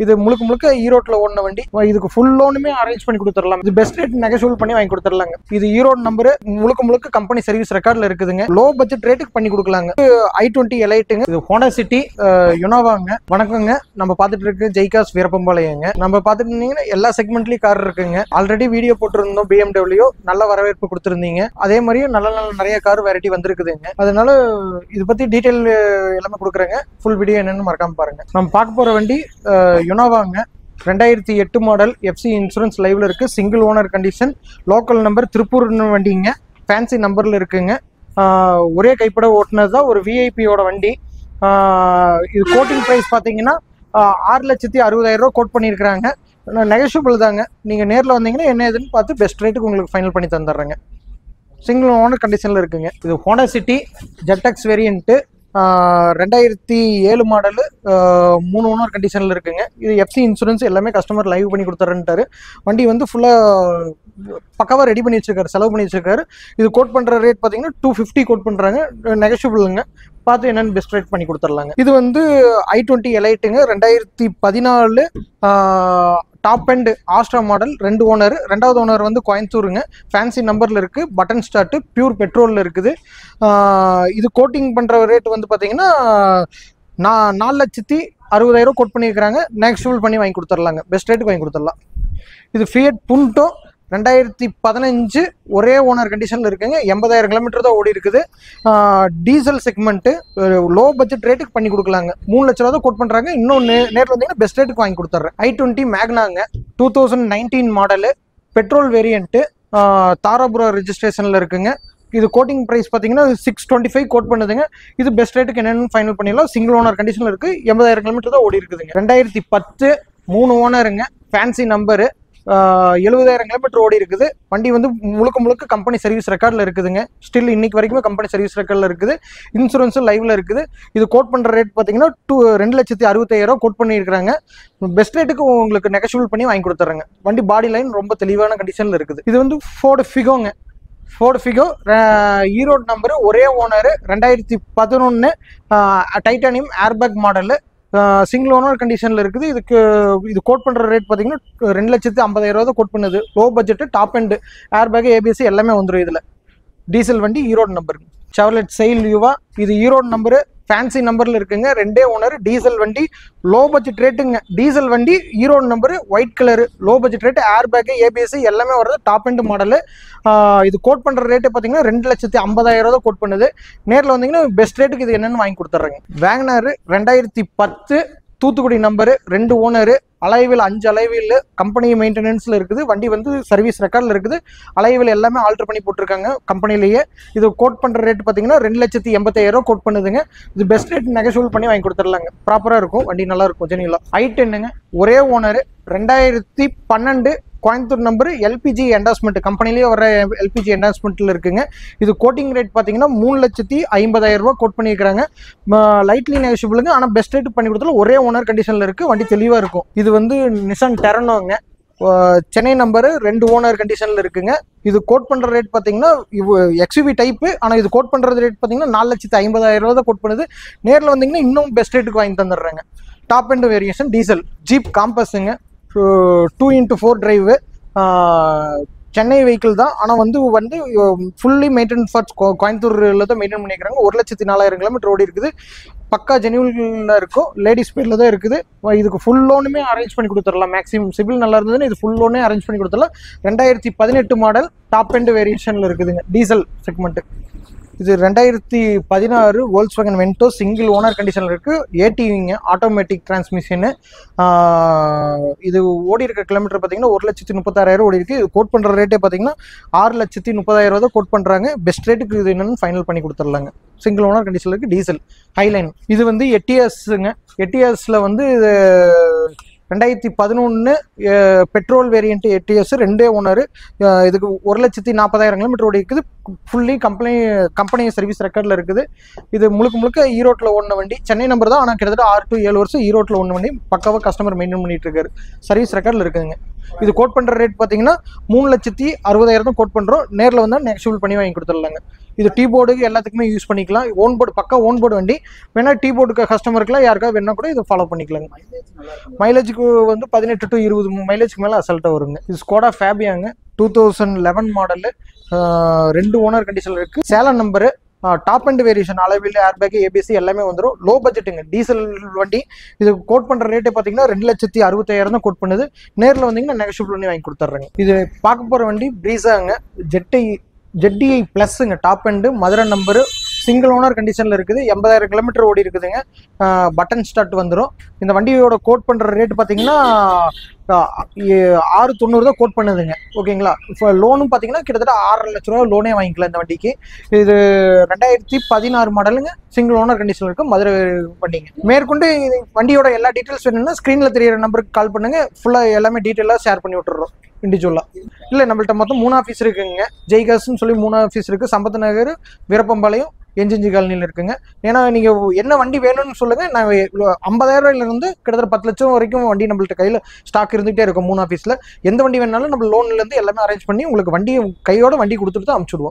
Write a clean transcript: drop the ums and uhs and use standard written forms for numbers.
இது முழுக்க முழுக்க ஈரோட்ல ஓடின வண்டி. இதுக்கு ஃபுல் லோனுமே அரேஞ்ச் பண்ணி கொடுத்துடலாம். இது பெஸ்ட் ரேட் நெகோஷியபிள் பண்ணி வாங்கி கொடுத்துடலாங்க. இது ஈரோடு நம்பர், முழுக்க முழுக்க கம்பெனி சர்வீஸ் ரெக்கார்ட்ல இருக்குதுங்க. லோ பட்ஜெட் ரேட்டுக்கு பண்ணி கொடுக்கலாங்க. i20 எலைட்டுங்க. இது ஹோண்டா சிட்டி யுனோவாங்க. வணக்கங்க. நம்ம பார்த்துட்டு இருக்கு ஜெய்காஸ் வீரப்பம்பாளையங்க. நம்ம பார்த்துட்டு இருந்தீங்கன்னா எல்லா செக்மெண்ட்லயும் கார் இருக்குங்க. ஆல்ரெடி வீடியோ போட்டிருந்தோம். BMW நல்ல வரவேற்பு கொடுத்துருந்தீங்க. அதே மாதிரியே நல்ல நல்ல நிறைய கார் வெரைட்டி வந்திருக்குதுங்க. அதனால இது பத்தி டீடைல் எல்லாமே கொடுக்குறேங்க. ஃபுல் வீடியோ என்னன்னு மறக்காம பாருங்க. நம்ம பார்க்க போற வண்டி யுனோவாங்க. 2008 மாடல். FC இன்சூரன்ஸ் லைவ்ல இருக்கு. Single owner condition. Local number Tiruppur வண்டிங்க. ஃபேன்சி நம்பர்ல இருக்குங்க. ஒரே கைப்பட ஓட்டுனது தான். ஒரு விஐபியோட வண்டி. இது கோட்டிங் ப்ரைஸ் பார்த்தீங்கன்னா 6,60,000 ரூபா கோட் பண்ணியிருக்கிறாங்க. நெகோஷியபிள் தாங்க. நீங்கள் நேரில் வந்தீங்கன்னா என்ன ஏதுன்னு பார்த்து பெஸ்ட் ரேட்டுக்கு உங்களுக்கு ஃபைனல் பண்ணி தந்துடுறேங்க. சிங்கிள் ஓனர் கண்டிஷனில் இருக்குங்க. இது Honda city ZX variant 2007 model. 3 owner கண்டிஷனில் இருக்குங்க. இது FC இன்சூரன்ஸ் எல்லாமே கஸ்டமர் லைவ் பண்ணி கொடுத்துறேன்ட்டாரு. வண்டி வந்து ஃபுல்லாக பக்காவாக ரெடி பண்ணி வச்சிருக்காரு, செலவு பண்ணி வச்சிருக்காரு. இது கோட் பண்ணுற ரேட் பார்த்தீங்கன்னா 250 கோட் பண்ணுறாங்க. நெகோஷியபிளுங்க. பார்த்து என்னென்னு பெஸ்ட் ரேட் பண்ணி கொடுத்துடலாங்க. இது வந்து i20 எலைட்டுங்க. 2014 top and Asta model. 2 owner. 2வது ஓனர் வந்து கோயம்புத்தூருங்க. ஃபேன்சி நம்பரில் இருக்குது. Button start. பியூர் பெட்ரோலில் இருக்குது. இது கோட்டிங் பண்ணுற ரேட் வந்து பார்த்தீங்கன்னா 4,60,000 கோட் பண்ணியிருக்கிறாங்க. நெக்ஸ்ட் பண்ணி வாங்கி கொடுத்துடலாங்க. பெஸ்ட் ரேட்டுக்கு வாங்கி கொடுத்துடலாம். இது ஃபியட் புண்டோ 2015 ஒரே ஓனர் கண்டிஷனில் இருக்குங்க. 80,000 கிலோமீட்டர் தான் ஓடி இருக்குது. Diesel segment. லோ பட்ஜெட் ரேட்டுக்கு பண்ணி கொடுக்கலாங்க. 3 லட்ச ரூபா தான் கோட் பண்ணுறாங்க. இன்னும் நேரில் வந்தீங்கன்னா பெஸ்ட் ரேட்டுக்கு வாங்கி கொடுத்துட்றேன். i20 மேக்னாங்க. 2019 மாடலு. Petrol variant. தாராபுரம் ரெஜிஸ்ட்ரேஷனில் இருக்குங்க. இது கோட்டிங் ப்ரைஸ் பார்த்தீங்கன்னா 625 கோட் பண்ணுதுங்க. இது பெஸ்ட் ரேட்டுக்கு என்னென்னு ஃபைனல் பண்ணிடலாம். சிங்கிள் ஓனர் கண்டிஷனில் இருக்குது. 80,000 கிலோமீட்டர் தான் ஓடி இருக்குதுங்க. 2010 3 ஓனருங்க. Fancy number. 70,000 கிலோமீட்டர் ஓடி இருக்குது. வண்டி வந்து முழுக்க கம்பெனி சர்வீஸ் ரெக்கார்டில் இருக்குதுங்க. ஸ்டில் இன்னைக்கு வரைக்கும் கம்பெனி சர்வீஸ் ரெக்கார்டில் இருக்குது. இன்சூரன்ஸும் லைவ்ல இருக்குது. இது கோட் பண்ணுற ரேட் பார்த்தீங்கன்னா 2,60,000 கோட் பண்ணியிருக்கிறாங்க. பெஸ்ட் ரேட்டுக்கு உங்களுக்கு நெகோஷியபிள் பண்ணி வாங்கி கொடுத்துட்றாங்க. வண்டி பாடி லைன் ரொம்ப தெளிவான கண்டிஷனில் இருக்குது. இது வந்து ஃபோர்டு ஃபிகோங்க. Ford Figo Erode number. ஒரே owner. 2011 titanium airbag model. Single owner கண்டிஷனில் இருக்குது. இது கோட் பண்ணுற ரேட் பார்த்தீங்கன்னா 2,50,000 தான் கோட் பண்ணுது. Low budget. Top end airbag ABS எல்லாமே வந்துடும். இதில் டீசல் வண்டி. ஈரோடு நம்பருக்கு. Chevrolet Sail Uva. இது ஈரோடு நம்பரு. ஃபேன்சி நம்பரில் இருக்குங்க. 2 ஓனர். டீசல் வண்டி. லோ பட்ஜெட் ரேட்டுங்க. டீசல் வண்டி. Erode number. White colour. Low budget rate. Airbag ABS எல்லாமே வருது. Top end model. இது கோட் பண்ணுற ரேட்டு பார்த்தீங்கன்னா 2,50,000 தான் கோட் பண்ணுது. நேரில் வந்தீங்கன்னா பெஸ்ட் ரேட்டுக்கு இது என்னென்னு வாங்கி கொடுத்துட்றேங்க. WagonR 2010 Thoothukudi number. 2 owner. Alloy wheel 5 alloy wheel company மெயின்டெனன்ஸில் இருக்குது. வண்டி வந்து சர்வீஸ் ரெக்கார்டில் இருக்குது. அலைவில் எல்லாமே ஆல்டர் பண்ணி போட்டிருக்காங்க கம்பெனிலேயே. இது கோட் பண்ணுற ரேட் பார்த்தீங்கன்னா 2,80,000 கோட் பண்ணுதுங்க. இது பெஸ்ட் ரேட் நெகோஷியபிள் பண்ணி வாங்கி கொடுத்துடலாங்க. ப்ராப்பராக இருக்கும். வண்டி நல்லா இருக்கும். ஜெனியூலா. i10ங்க. ஒரே owner. 2012 Coimbatore number. LPG endorsement கம்பெனிலேயே வர LPG என்டாஸ்மெண்ட்டில் இருக்குங்க. இது கோட்டிங் ரேட் பார்த்தீங்கன்னா 3,50,000 ரூபா கோட் பண்ணியிருக்கிறாங்க. லைட்லி நெகோஷியபிளுங்க. ஆனால் பெஸ்ட் ரேட்டு பண்ணி கொடுத்தாலும் ஒரே ஓனர் கண்டிஷனில் இருக்குது. வண்டி தெளிவாக இருக்கும். இது வந்து நிசான் டெரனோங்க. சென்னை நம்பரு. 2 ஓனர் கண்டிஷனில் இருக்குங்க. இது கோட் பண்ணுற ரேட் பார்த்தீங்கன்னா XUV டைப்பு. ஆனால் இது கோட் பண்ணுறது ரேட் பார்த்தீங்கன்னா 4,50,000 தான் கோட் பண்ணுது. நேரில் வந்தீங்கன்னா இன்னும் பெஸ்ட் ரேட்டுக்கு வாங்கி தந்துடுறாங்க. Top end variation diesel. Jeep காம்பஸுங்க. 2x4 drive. சென்னை வெஹிக்கிள் தான். ஆனால் வந்து ஃபுல்லி மெயின்டெனன்ஸ் ஃபார் கோயம்புத்தூரில் தான் மெயின்டைன் பண்ணிக்கிறாங்க. 1,04,000 கிலோமீட்டர் ஓடி இருக்குது. பக்கா ஜெனியூனில் இருக்கும். லேடிஸ் பேரில் தான் இருக்குது. இதுக்கு ஃபுல் லோனுமே அரேஞ்ச் பண்ணி கொடுத்துடலாம். மேக்ஸிமம் சிபில் நல்லா இருந்ததுன்னு இது ஃபுல் லோனே அரேஞ்ச் பண்ணி கொடுத்துடலாம். 2018 மாடல். டாப் அண்ட் வேரியேஷனில் இருக்குதுங்க. Diesel segment. இது 2016 வோல்க்ஸ்வேகன் வென்டோ. சிங்கிள் ஓனர் கண்டிஷனில் இருக்குது. ATVங்க. Automatic transmission. இது ஓடி இருக்கிற கிலோமீட்டர் பார்த்தீங்கன்னா 1,36,000 ஓடி இருக்குது. இது கோட் பண்ணுற ரேட்டே பார்த்தீங்கன்னா 6,30,000 தான் கோட் பண்ணுறாங்க. பெஸ்ட் ரேட்டுக்கு இது என்னென்னு ஃபைனல் பண்ணி கொடுத்துடலாங்க. சிங்கிள் ஓனர் கண்டிஷனில் இருக்குது. Diesel highline. இது வந்து எட்டிஎஸ்ங்க. எட்டிஎஸில் வந்து 2011 பெட்ரோல் வேரியன்ட் எட்டிஎஸ். 2 ஓனர். இதுக்கு 1,40,000 கிலோமீட்டர் ஓடி இருக்குது. ஃபுல்லி கம்பெனி சர்வீஸ் ரெக்கார்டில் இருக்குது. இது முழுக்க ஈரோட்டில் ஓடின வண்டி. சென்னை நம்பர் தான். ஆனால் கிட்டத்தட்ட 6 to 7 வருஷம் ஈரோட்டில் ஓடின வண்டி. பக்காவாக கஸ்டமர் மெயின்டைன் பண்ணிட்டு இருக்காரு. சர்வீஸ் ரெக்கார்டில் இருக்குதுங்க. இது கோட் பண்ணுற ரேட் பார்த்தீங்கன்னா 3,60,000 தான் கோட் பண்ணுறோம். நேரில் வந்தால் நெக்ஸ்ட் பண்ணி வாங்கி கொடுத்துடலாங்க. இது டீ போர்டுக்கு எல்லாத்துக்குமே யூஸ் பண்ணிக்கலாம். ஓன் போர்டு பக்கா ஓன் போர்டு வண்டி. வேணா டீ போர்டுக்கு கஸ்டமருக்குலாம் யாருக்காவது வேணா கூட இதை ஃபாலோ பண்ணிக்கலாங்க. மைலேஜுக்கு வந்து 18 to 20 மைலேஜுக்கு மேலே அசல்ட்டாக வருங்க. இது ஸ்கோடா ஃபேபியாங்க, 2011 மாடலு, 2 ஓனர் கண்டிஷனில் இருக்குது. Salem number, top end variation, அளவில் ஏர்பேக், ஏபிசி எல்லாமே வந்துடும். லோ பட்ஜெட்டுங்க, டீசல் வண்டி. இது கோட் பண்ணுற ரேட்டு பார்த்தீங்கன்னா 2,60,000 தான் கோட் பண்ணுது. நேரில் வந்தீங்கன்னா நெகோஷியபிள் பண்ணி வாங்கி கொடுத்துட்றேங்க. இது பார்க்க போகிற வண்டி ப்ரீஸாங்க, ஜெட்டி ப்ளஸ்ஸுங்க, top end, Madurai number, single owner கண்டிஷனில் இருக்குது. 80,000 கிலோமீட்டர் ஓடி இருக்குதுங்க. பட்டன் ஸ்டார்ட் வந்துடும். இந்த வண்டியோட கோட் பண்ணுற ரேட்டு பார்த்தீங்கன்னா 6,90 தான் கோட் பண்ணுதுங்க. ஓகேங்களா? இப்போ லோனும் பார்த்தீங்கன்னா கிட்டத்தட்ட 6.5 லட்ச ரூபா லோனே வாங்கிக்கலாம் இந்த வண்டிக்கு. இது 2016 மாடலுங்க, சிங்கிள் ஓனர் கண்டிஷனில் இருக்கும், மதுரை வண்டிங்க. மேற்கொண்டு வண்டியோட எல்லா டீட்டெயில்ஸ் வேணும்னா ஸ்க்ரீனில் தெரியிற நம்பருக்கு கால் பண்ணுங்க. ஃபுல்லாக எல்லாமே டீட்டெயிலாக ஷேர் பண்ணி விட்டுறோம் இண்டிவிஜுவலாக. இல்லை, நம்மள்ட்ட மொத்தம் 3 ஆஃபீஸ் இருக்குங்க. ஜெய்காஸ்ன்னு சொல்லி 3 ஆஃபீஸ் இருக்குது. சம்பத் நகர், வீரப்பம்பாளையம், என்ஜின்ஜி காலனியில் இருக்குங்க. ஏன்னா நீங்கள் என்ன வண்டி வேணும்னு சொல்லுங்கள். நான் 50,000 கிட்டத்தட்ட 10 லட்சம் வரைக்கும் வண்டி நம்மள்ட்ட கையில் ஸ்டாக் இருந்துகிட்டே இருக்கும் 3 ஆஃபீஸில். எந்த வண்டி வேணாலும் நம்ம லோன்லேருந்து எல்லாமே அரேஞ்ச் பண்ணி உங்களுக்கு வண்டி கையோட வண்டி கொடுத்துட்டு தான் அனுப்பிச்சுடுவோம்.